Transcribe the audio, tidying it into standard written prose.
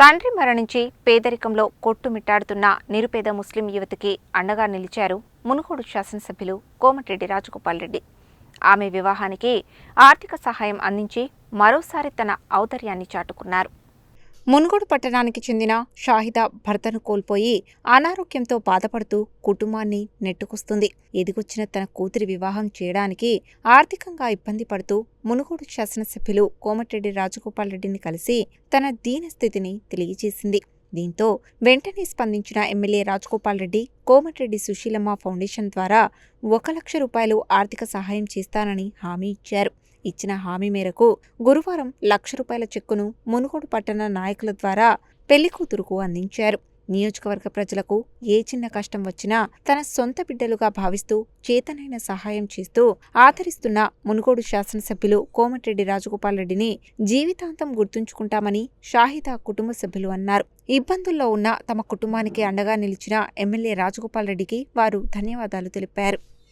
తండ్రి మరణించి పేదరికంలో కొట్టుమిట్టాడుతున్న నిరుపేద ముస్లిం యువతికి అండగా నిలిచారు మునుగోడు శాసనసభ్యులు కోమటిరెడ్డి రాజగోపాల్ రెడ్డి. ఆమె వివాహానికి ఆర్థిక సహాయం అందించి మరోసారి తన ఔదార్యాన్ని చాటుకున్నారు. మునుగోడు పట్టణానికి చెందిన షాహిదా భర్తను కోల్పోయి అనారోగ్యంతో బాధపడుతూ కుటుంబాన్ని నెట్టుకొస్తుంది. ఎదిగొచ్చిన తన కూతురి వివాహం చేయడానికి ఆర్థికంగా ఇబ్బంది పడుతూ మునుగోడు శాసనసభ్యులు కోమటిరెడ్డి రాజగోపాల్ రెడ్డిని కలిసి తన దీనస్థితిని తెలియజేసింది. దీంతో వెంటనే స్పందించిన ఎమ్మెల్యే రాజగోపాల్ రెడ్డి కోమటిరెడ్డి సుశీలమ్మ ఫౌండేషన్ ద్వారా 1 లక్ష రూపాయలు ఆర్థిక సహాయం చేస్తానని హామీ ఇచ్చారు. ఇచ్చిన హామీ మేరకు గురువారం 1 లక్ష రూపాయల చెక్కును మునుగోడు పట్టణ నాయకుల ద్వారా పెళ్లికూతురుకు అందించారు. నియోజకవర్గ ప్రజలకు ఏ చిన్న కష్టం వచ్చినా తన సొంత బిడ్డలుగా భావిస్తూ చేతనైన సహాయం చేస్తూ ఆదరిస్తున్న మునుగోడు శాసనసభ్యులు కోమటిరెడ్డి రాజగోపాల్ రెడ్డిని జీవితాంతం గుర్తుంచుకుంటామని షాహిదా కుటుంబ సభ్యులు అన్నారు. ఇబ్బందుల్లో ఉన్న తమ కుటుంబానికి అండగా నిలిచిన ఎమ్మెల్యే రాజగోపాల్ రెడ్డికి వారు ధన్యవాదాలు తెలిపారు.